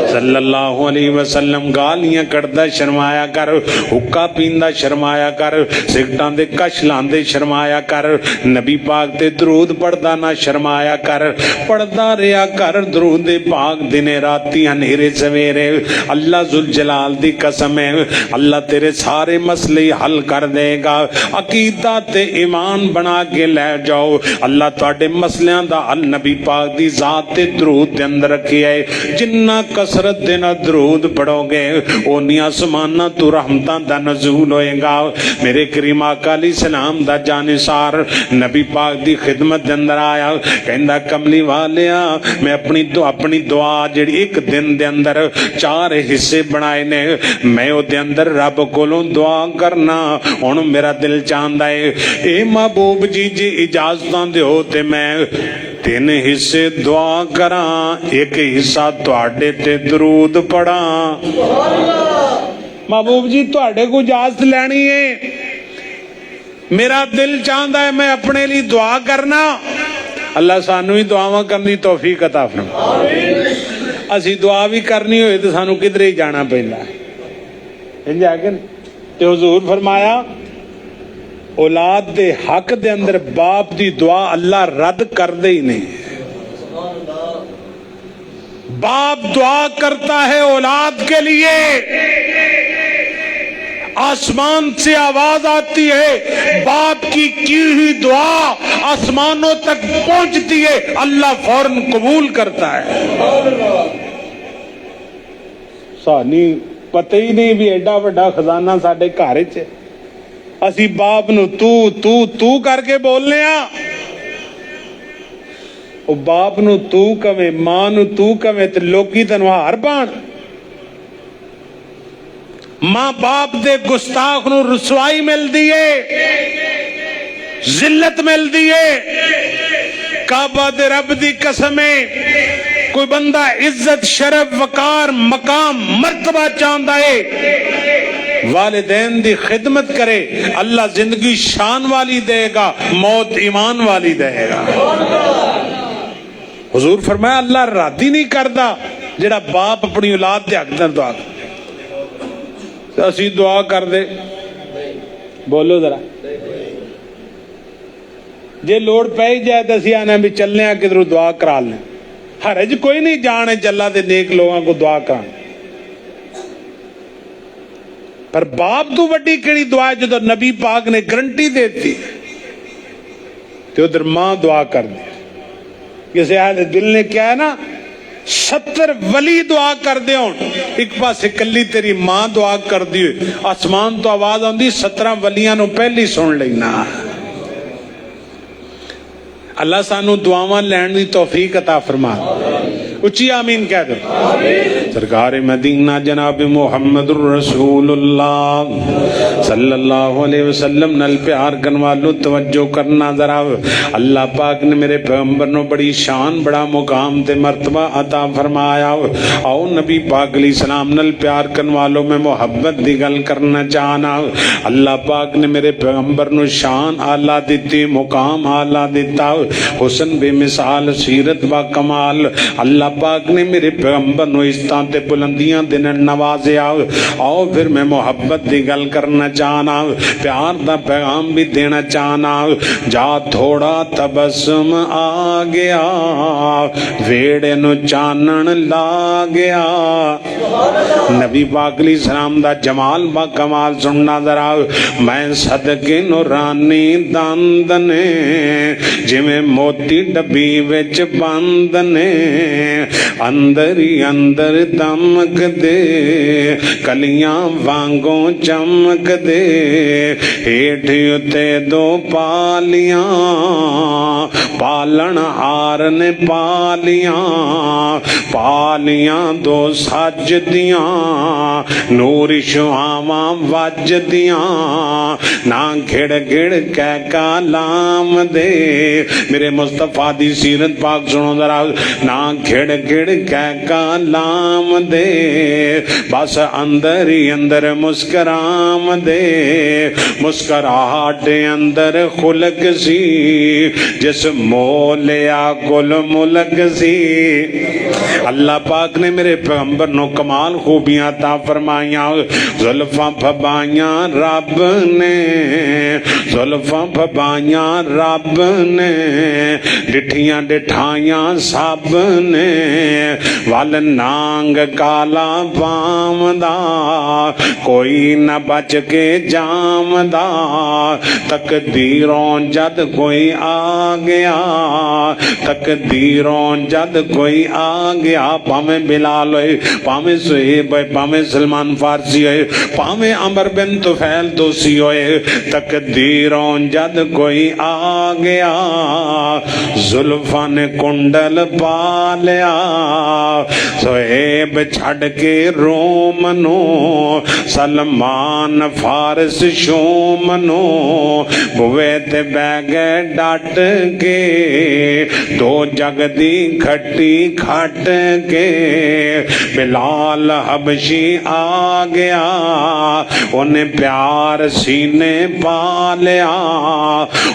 सल्लल्लाहु अलैहि वसल्लम। गालियां कढ़दा शर्माया कर, हुक्का पींदा शर्माया कर, सिगटां दे कश लांदे शर्माया कर, नबी पाक ते दरूद पढ़दा ना शर्माया कर। पढ़दा रिया कर दरूद पाक दिने राती हनेरे सवेरे। अल्लाह जुल जलाल दी कसम है, अल्लाह तेरे सारे मसले हल कर देगा। अकीदा ते ईमान बना के ले जाओ, अल्लाह तुहाडे मसलियां दा हल नबी पाक दी जात ते दरूद दे अंदर रखिया है। जिन्ना कसरत दे ना दरूद पढ़ोगे ओनियां आसमानां तू रहमतां दा नज़ूल होएगा। मेरे करीम आका अलैहि सलाम दा जानिसार नबी पाक दी खिदमत दे अंदर आया, कहंदा कमली वालिया मैं अपनी दुआ जिहड़ी एक दिन दे अंदर 4 हिस्से बनाए ने, मैं ओदे अंदर रब कोलों दुआ करना। हुण मेरा दिल चाहंदा है ए महबूब जी जी इजाजतां दिओ ते मैं 3 हिस्से दुआ करां, एक हिस्सा तुहाडे ते दरूद पढ़ा। महबूब जी तुहाडे को इजाजत लैनी है, मेरा दिल चाहता है मैं अपने लिए दुआ करना। अल्लाह सानू ही दुआवां करनी तौफीक अता फरमाए। असी दुआ भी करनी होए तो सानू किधरे ही जाना पैंदा है। ते हुजूर फरमाया औलाद दे हक दे अंदर बाप दी दुआ अल्लाह रद्द करदे ही नहीं। बाप दुआ करता है औलाद के लिए, आसमान से आवाज आती है, बाप की हुई दुआ आसमानों तक पहुंचती है, अल्लाह फौरन कबूल करता है। सानी पता ही नहीं भी एडा वड्डा खजाना साडे घर च, असी बाप नू तू तू तू करके बोलने आ। ओ बाप नू तू कवे, मां नू तू कवे ते लोकी तैनूं हार पाण। मां बाप दे गुस्ताख नू रुसवाई मिलदी है, जिल्लत मिलदी है। काबा दे रब दी कसम है, कोई बंदा इज्जत शरफ वकार मकाम मर्तबा चाहता है, والدین دی خدمت کرے اللہ زندگی شان والی دے گا، موت ایمان والی دے گا۔ حضور فرمایا اللہ راضی نہیں کردا جڑا باپ اپنی اولاد دے حق نال دعا کرے۔ اسی دعا کر دے، بولو ذرا، جے لوڑ پہ جائے تو اسی آنے بھی چلنے ہیں کدھروں دعا کرا لیں، حرج کوئی نہیں جانے چلا دے نیک لوگوں کو دعا کرانے، پر باپ تو وڈی کیڑی دعا ہے جو نبی پاک نے گارنٹی دیتی تو ادھر ماں دعا کر دی۔ کسی اہل دل نے کیا ہے نا 70 ولی دعا کر دے ہون، ایک پاس کلی تیری ماں دعا کر دی، آسمان تو آواز آندی 17 ولیاں نو پہلی سن لینا۔ اللہ سانو دعاواں لین دی توفیق عطا فرما، اچھی آمین کہہ دو۔ سرکار مدینہ جناب محمد الرسول اللہ صلی اللہ علیہ وسلم نل پیار کرن والو توجہ کرنا ذرا، اللہ پاک نے میرے پیغمبر نو بڑی شان بڑا مقام تے مرتبہ عطا فرمایا۔ آؤ نبی پاک علیہ السلام نل پیار کرن والو میں محبت دی گل کرنا چاہنا۔ اللہ پاک نے میرے پیغمبر نو شان آلہ دیتی، مقام آلہ دیتا، حسن بے مثال سیرت با کمال۔ اللہ پاک نے میرے پیغمبر نو استاں تے بلندیاں دن نوازیا۔ آؤ پھر میں محبت دی گل کرنا چاہنا، پیار دا پیغام بھی دینا چاہنا۔ جا تھوڑا تبسم آ گیا، ویڑے نو چانن لا گیا۔ نبی پاک علیہ السلام دا جمال با کمال سننا ذرا، میں صدقے نورانی دند نے جویں موتی ڈبی وچ بند نے، اندر ہی اندر دمک دے کلیاں وانگوں چمک دے، ہیٹھ اتے دو پالیاں پالن ہار نے پالیاں، پالیاں دو سج دیاں نور شعاواں وج دیاں، نہ گھڑ گھڑ کہہ کلام دے۔ میرے مصطفیٰ دی سیرت پاک سنو ذرا، نہ گھڑ گھڑ کہہ کلام دے، بس اندر ہی اندر مسکرام دے، مسکراہٹ اندر خلق سی جس مولیا کل ملک سی۔ اللہ پاک نے میرے پیغمبر نو کمال خوبیاں عطا فرمائیاں، زلفاں پھبائیاں رب نے، زلفاں پھبائیاں رب نے، ڈٹھیاں ڈٹھائیاں سب نے، ول نانگ کالا پامدا کوئی نہ بچ کے جامدا، تقدیروں جد کوئی آ گیا، تقدیروں جد کوئی آ گیا، پامیں بلال ہوئے، پامیں سہیب ہوئے، پامیں سلمان فارسی ہوئے، پامیں عمر بن طفیل دوسی ہوئے، تقدیروں جد کوئی آ گیا، زلفاں نے کنڈل پا لیا، سہیب چھڑ کے روم نو، سلمان فارس شوم نو، بوے تے بہ گئے ڈٹ کے، دو جگ دی کھٹی کھٹ کے، بلال حبشی آ گیا، انہیں پیار سینے پا لیا،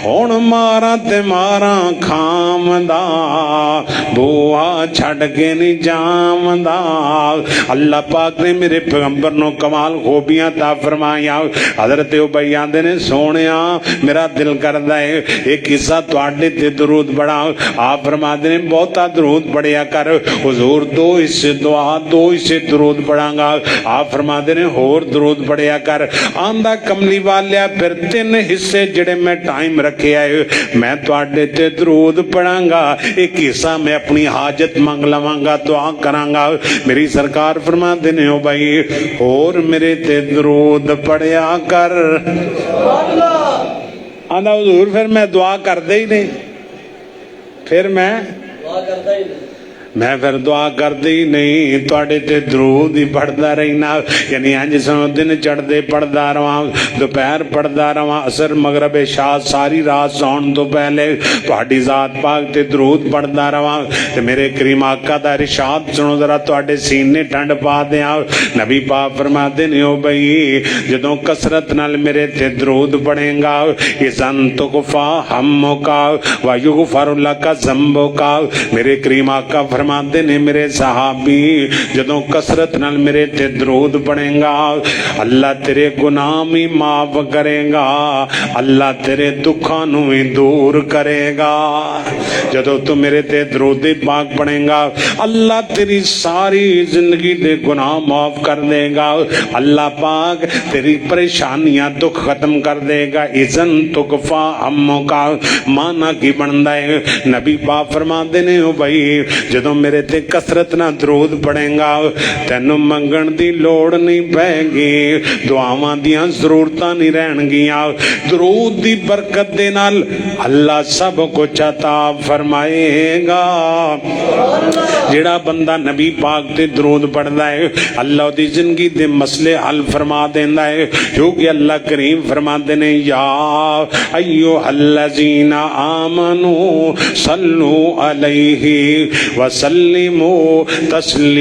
ہن مارا تے مارا کھامدا، بوا چھڑ کے نہیں جامدا۔ اللہ پاک نے میرے پیغمبر نو کمال خوبیاں عطا فرمائیاں۔ حضرت ابی آندے نے سونیا میرا دل کردا ہے ایک قصہ تواڈے تے درود پڑھا۔ آپ فرماتے نے بہتا درود پڑھیا کر حضور، دو حصے دعا دو حصے درود پڑھاں گا۔ آپ فرماتے نے ہور درود پڑھیا کر۔ آندا کملی والیا پھر 3 حصے جڑے میں ٹائم رکھے آئے میں تواڈے تے درود پڑھاں گا، ایک حصہ میں اپنی حاجت منگ لواں گا، دعا کراں گا۔ میری سرکار فرماتے نے او بھائی اور میرے تے درود پڑھیا کر۔ آندا حضور پھر میں دعا کردے ہی نہیں، پھر میں मैं फिर दुआ करदी नहीं, तुहाडे ते दरूद ही पढ़दा रहना, यानी अंज सौ दिन चढ़दे पढ़दा रवां, दोपहर पढ़दा रवां, असर मगरब इशा सारी रात सौण तो पहले तुहाडी जात पाक ते दरूद पढ़दा रवां। ते मेरे करीम आका दा इरशाद सुनो जरा, तुहाडे सीने ठंड पा दियां। नबी पाक फरमाते ने ओ बई जदों कसरत नाल मेरे ते दरूद पढ़ेगा, इज़न तुगफा हम्मुका व युगफर लका ज़म्बुका। मेरे करीम आका फरमाते ने मेरे सहाबी जदों कसरत नाल मेरे ते दरूद पढ़ेगा, अल्लाह तेरे गुनाह भी माफ करेगा, अल्लाह तेरे दुखों नूं भी दूर करेगा। जदों तू मेरे ते दरूद पाक पढ़ेगा, अल्लाह तेरी सारी जिंदगी दे गुनाह माफ कर देगा, अल्लाह पाक तेरी परेशानियां दुख खत्म कर देगा। इज़न तुगफा हम्मुका माना की बनदा है। नबी पाक फरमाते ने ओ भाई जदों मेरे ते कसरत ना दरूद पढ़ेगा, तैनू मंगण दी लोड़ नहीं पैगी, दुआवां दियां जरूरतां नहीं रहणगियां। दरूद दी बरकत दे नाल अल्लाह सब कुछ अता फरमाएगा। जेड़ा बंदा नबी पाक ते दरूद पढ़दा है, अल्लाह दी जिंदगी दे मसले हल फरमा देंदा है, क्योंकि अल्लाह करीम फरमाते ने या अय्युहल्लज़ीना आमनू सल्लू अलैहि व सल्लिमू तस्लीमा।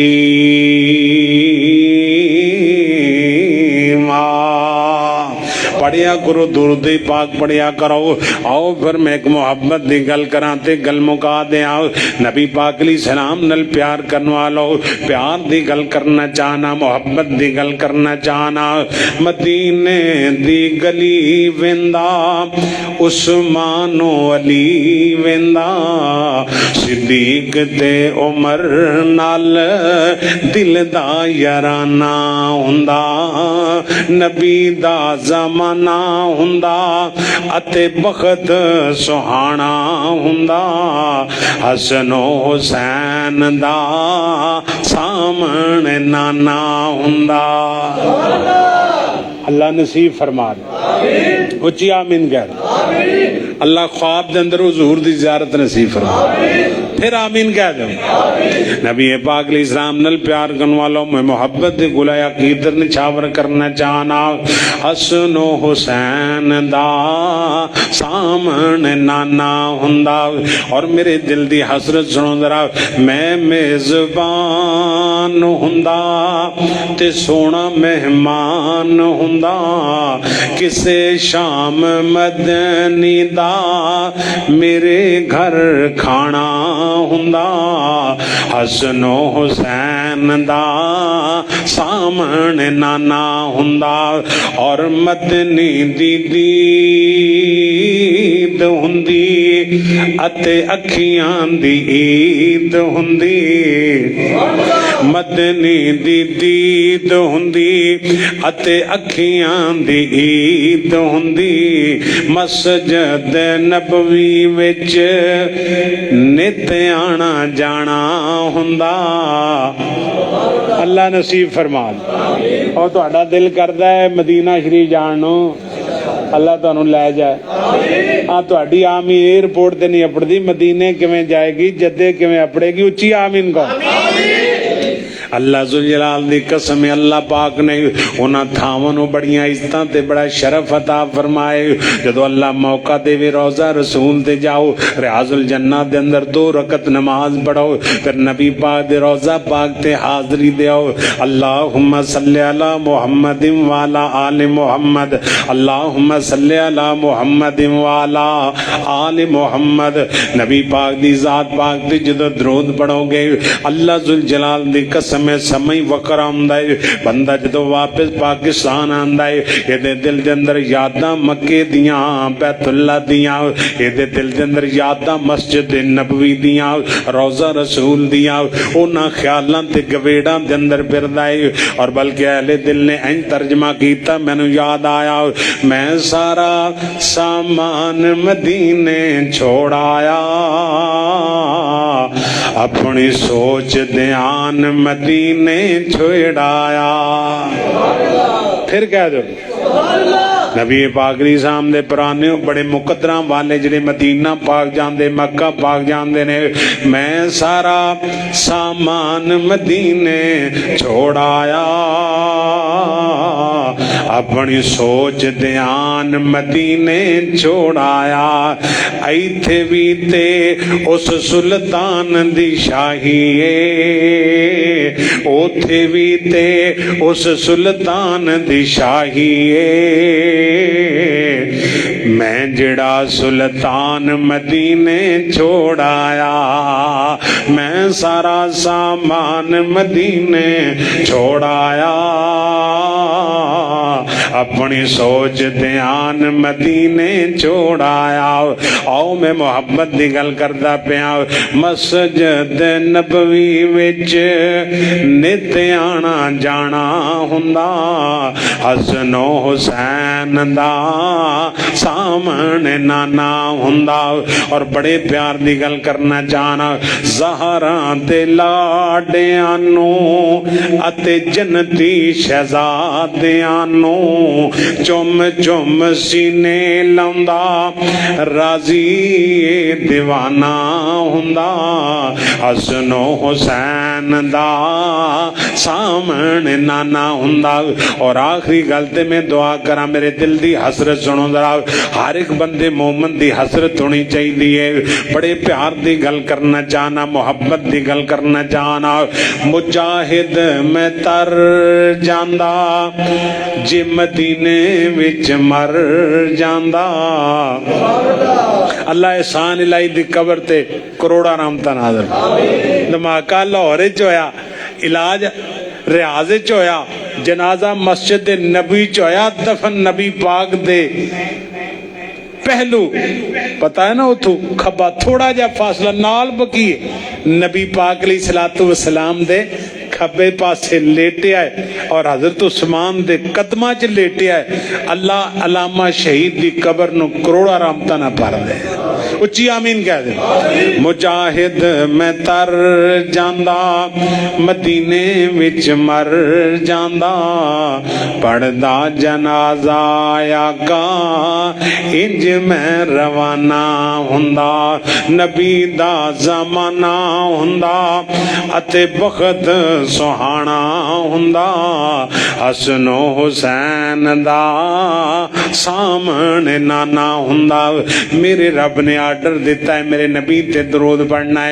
पढ़िया करो दुरूद पाक पढ़िया करो। आओ फिर मैं एक मुहब्बत दी गल करा ते गल मुका दे। आओ नबी पाक अलैहि सलाम नल प्यार करने वालो, प्यार दी गल करना चाहना, मुहब्बत दी गल करना चाहना। मदीने दी गली वेंदा उस्मानो अली वेंदा, सिद्दीक ते उमर नाल दिल दा याराना हुंदा, नबी दा ज़माना हुंदा अते बखत सुहाना हुंदा, हसनो हुसैन दा सामने नाना हुंदा। अल्लाह नसीब फरमा दे, उच्ची आमीन कह। अल्लाह ख्वाब दे अंदर हुजूर दी ज़ियारत नसीब फरमा, फिर आमीन कह दो। नबी पाक अलैहि सलाम नल प्यार करने वालों में मोहब्बत दे गुलाया कीदर निछावर करना चाहना। हसनो हुसैन दा सामने नाना हुंदा। और मेरे दिल दी हसरत सुनो जरा, मैं मेज़बान हुंदा ते सोना मेहमान हुंदा, किसे शाम मदनी दा मेरे घर खाना हुंदा, हसनो हुसैन दा सामने नाना हुंदा। और मदनी दी दीद हुंदी अते अखियां दी ईद हुंदी, मदनी दी दीद हुंदी अते अखियां दी ईद हुंदी, मस्जिद नबवी विच नित आना जाना हुंदा। अल्लाह नसीब फरमा। और तुहाडा दिल करदा है मदीना शरीफ जाण नूं, अल्लाह तुहानूं लै जाए। हाँ तुहाडी आमी एयरपोर्ट ते नहीं अपड़दी, मदीने किवें जाएगी, जद्दे किवें अपड़ेगी। उच्ची आमीन कहो। अल्लाह जुल जलाल दी कसम, अल्लाह पाक ने उन्हां थावां नूं बड़ियां इज्जतां ते बड़ा शरफ अता फरमाए। जदों अल्लाह मौका देवे रोज़ा रसूल ते जाओ, रियाजुल जन्नत दे अंदर 2 रकत नमाज पढ़ो, फिर नबी पाक दे रोज़ा पाक ते हाज़री देओ। अल्लाहुम्मा सल्ली अला मुहम्मदिन व अला आलि मुहम्मद, अल्लाहुम्मा सल्ली अला मुहम्मदिन व अला आलि मुहम्मद। नबी पाक दी ज़ात पाक ते जदों दरूद पढ़ोगे, अल्लाह जुल जलाल दी कसम में समय वकर आंदा है। बंदा जदों वापस पाकिस्तान आंदा है, एदे दिल दे अंदर यादां मक्के दियां, बैतुल्ला दियां, एदे दिल दे अंदर यादां मस्जिद नबवी दियां, रोज़ा रसूल दियां, उन्हां ख्यालां ते गवेड़ां दे अंदर फिरदा है। और बल्कि अहले दिल ने इंज तर्जमा कीता, मैनूं याद आया, मैं सारा सामान मदीने छोड़ आया, अपनी सोच ध्यान मदीने छोड़ाया। फिर कह दो नबी पाक दी सामने पुराने बड़े मुकद्दरा वाले जिहड़े मदीना पाक जांदे मक्का पाक जांदे ने मैं सारा सामान मदीने छोड़ाया अपनी सोच ध्यान मदीने छोड़ाया इत्थे भी ते उस सुल्तान दी शाही ओथे भी ते उस सुल्तान दी शाही मैं जिड़ा सुल्तान मदीने छोड़ाया मैं सारा सामान मदीने छोड़ाया अपनी सोच ध्यान मदीने छोड़ाया आओ मैं मुहब्बत दी गल करदा पिया मस्जिद नबवी विच नित आना जाना हुंदा हसनो हुसैन दा सामने नाना हुंदा और बड़े प्यार दी गल करना चाहना ज़हरा ते लाडियां नू अते जन्नती शहजादियां नू चुम चुम सीने लाउंदा राजी दीवाना हुंदा हसनो हुसैन दा सामने नाना हुंदा और आखिरी गल ते मैं दुआ करा मेरे दिल दी हसरत सुनो जरा हर एक बंदे मोमन दी हसरत होनी चाहिए बड़े प्यार दी गल करना चाहना मुहब्बत दी गल करना चाहना मुजाहिद मैं तर जांदा जे मदीने विच मर जांदा अल्लाह एहसान इलाही दी कबर ते करोड़ा रहमतां नाज़िल धमाका लाहौर च होया इलाज रियाज च होया जनाजा मस्जिद नबी च होया दफन नबी पाक दे पहलू पता है ना उथू खब्बा थोड़ा जा फासला नाल बकी नबी पाक अलैहिस्सलातु वस्सलाम दे खब्बे पासे लेटे आए और हजरत उस्मान दे कदमां च लेटे आए अल्लाह अलामा शहीद दी कबर नु करोड़ा रहमतां ना भर दे उच्ची आमीन कह दे मुजाहिद मैं तर जांदा मदीने विच मर जांदा पढ़दा जनाजा आका इंज मैं रवाना हुंदा नबी दा ज़माना हुंदा अते बखत सुहाना हुंदा हसनो हुसैन दा सामने नाना हुंदा मेरे रब ने आर्डर दिता है मेरे नबी ते दरूद पढ़ना है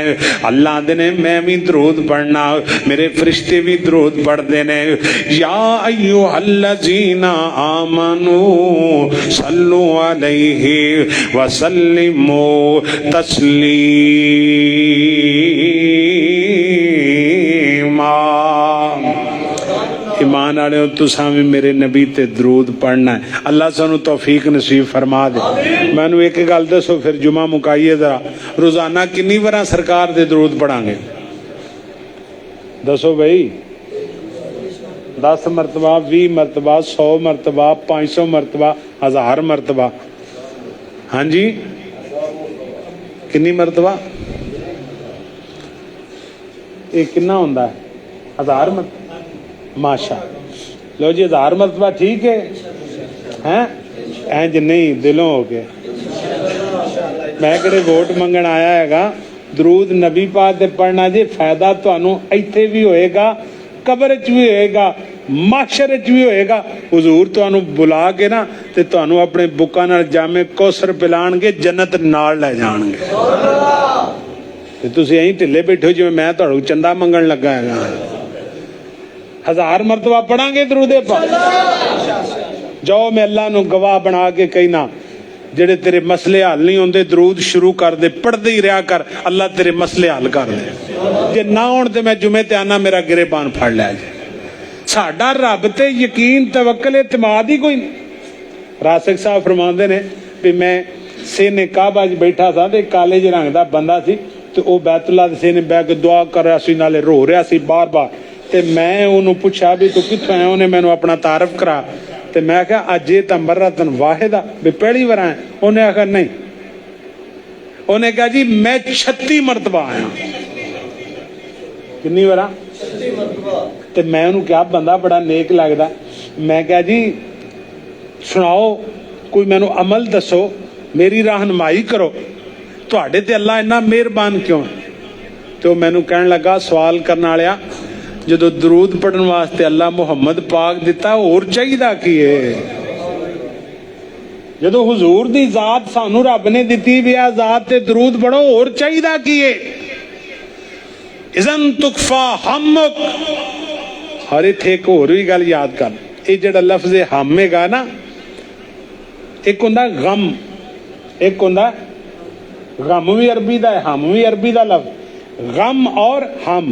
अल्लाह दे ने मैं भी दरूद पढ़ना मेरे फरिश्ते भी दरूद पढ़ते ने या अय्युहल्लज़ीना आमनू सल्लु अलैहि वसल्लिमू तस्लीमा ईमान वाले तुसां भी मेरे नबी ते दरूद पढ़ना है अल्लाह सानू तौफीक नसीब फरमा दे मैनू एक गल दसो फिर जुमा मुकाइए जरा रोजाना कितनी बार सरकार दे दरूद पढ़ांगे दसो भाई 10 मरतबा 20 मरतबा 100 मरतबा 500 मरतबा 1000 मरतबा हाँ जी कितनी मरतबा ये कितना होंदा है 1000 मरतबा माशा लो जी 1000 मरतबा ठीक है हैं इंज नहीं दिलों हो गए मैं किहड़े वोट मंगण आया हैगा दरूद नबी पाक दे पढ़ना जी फायदा तुहानू इत्थे भी होएगा कबर च भी होएगा माशर च भी होएगा हुजूर तुहानू बुला के ना ते तुहानू अपने बुकां नाल जामे कौसर पिलाणगे जन्नत नाल ले जाणगे ते तुसीं ऐं ढिले बैठे हो जिवें मैं तुहानू चंदा मंगण लगा हैगा 1000 मरतबा पढ़ांगे दरूद पाक जाओ मैं अल्लाह नू गवाह बना के कहना जेड़े तेरे मसले हल नहीं होंदे दरूद शुरू कर दे पढ़दे ही रहा कर अल्लाह तेरे मसले हल कर दे जे ना होण ते मैं जुमे ते आना मेरा गिरेबान फड़ लिया जे साडा रब ते यकीन तवक्कल इतमाद ही कोई नहीं रासिक साहब फरमांदे ने भी मैं सेने काबा च बैठा था ते काले ज रंग दा बंदा सी ते ओ बैतुल्ला दे सेने बैठ के दुआ कर रहा सी नाले रो रहा सी बार बार ते मैं उन्होंने पूछा भी तू कित्थों आया उन्हें मैनू अपना तारफ करा ते मैं क्या अज ये मर्रतन वाहिदा भी पहली बार आया उन्हें आखिर नहीं उन्हें कहा जी मैं 36 मरतबा आया कितनी बार ते मैं उन्होंने क्या बंदा बड़ा नेक लगता मैं क्या जी सुनाओ कोई मैनू अमल दसो, मेरी रहनुमाई करो, तुहाडे ते अल्लाह इन्ना मेहरबान क्यों है? तो मैनू कहन लगा सवाल करने वालिया, जदों दरूद पढ़न वास्ते अल्लाह मुहम्मद पाक दिता, होर चाहिदा की है? जदों हुजूर दी जात सानू रब ने दिती भी आ जात ते दरूद पढ़ो, होर चाहिदा की है? इज़न तुकफा हम्मुक। हर इत्थे एक होर भी गल याद कर, ये जिहड़ा लफ्ज़ हम हैगा ना, एक हुंदा गम, एक हुंदा गम भी अरबी दा है, हम भी अरबी दा लफ्ज़। गम और हम,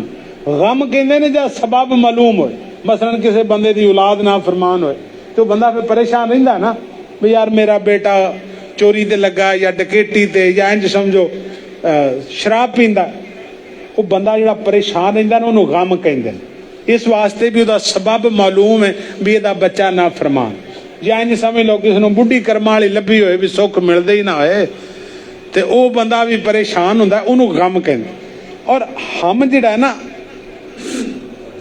गम कहंदे ने जब सबब मालूम होए, मसलन किसी बंदे दी औलाद ना फरमान होए तो बंदा फिर परेशान रहिंदा ना, भी यार मेरा बेटा चोरी ते लगा या डकैती ते या इंज समझो शराब पींदा, वो बंदा जिहड़ा परेशान रहिंदा ना उहनूं गम कहंदे ने। इस वास्ते भी उहदा सबब मालूम है भी इहदा बच्चा ना फरमान, या इंज समझ लो किसी नूं बुढ़ी कर्मां वाली लभी होए भी सुख मिलदे ही ना होए ते वो बंदा भी परेशान हुंदा, उहनूं गम कहंदे। और हम जिहड़ा है ना,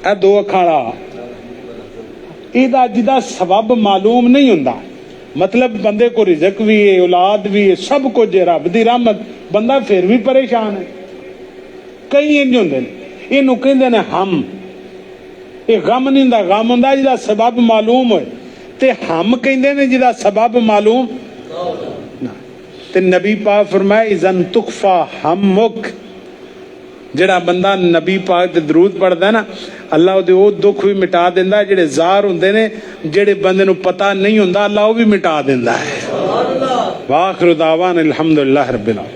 ਇਹ दो अखां वाला, ਇਹਦਾ ਜਿਹਦਾ सबब मालूम नहीं हुंदा, मतलब बंदे को रिजक भी है, औलाद भी है, सब कुछ है, रब दी रहमत, बंदा फिर भी परेशान है। कई इंज हुंदे ने, ਇਹਨੂੰ ਕਹਿੰਦੇ ਨੇ हम। ਇਹ गम नहीं हुंदा, गम हुंदा ਜਿਹਦਾ सबब मालूम होए, ते हम ਕਹਿੰਦੇ ने ਜਿਹਦਾ सबब मालूम ना। ते नबी पाक फरमाए इज़न तुकफा हम्मुक, ਜਿਹੜਾ ਬੰਦਾ नबी पाक ते दरूद पढ़दा ना, अल्लाह ਉਹਦੇ ਉਹ दुख भी मिटा दिंदा, ਜਿਹੜੇ ਜ਼ਾਹਰ ਹੁੰਦੇ ਨੇ, ਜਿਹੜੇ ਬੰਦੇ ਨੂੰ पता नहीं ਹੁੰਦਾ, अल्लाह ਉਹ भी मिटा दिंदा है। वाखिर दावाना अल्हम्दुलिल्लाह रब्बिल आलमीन।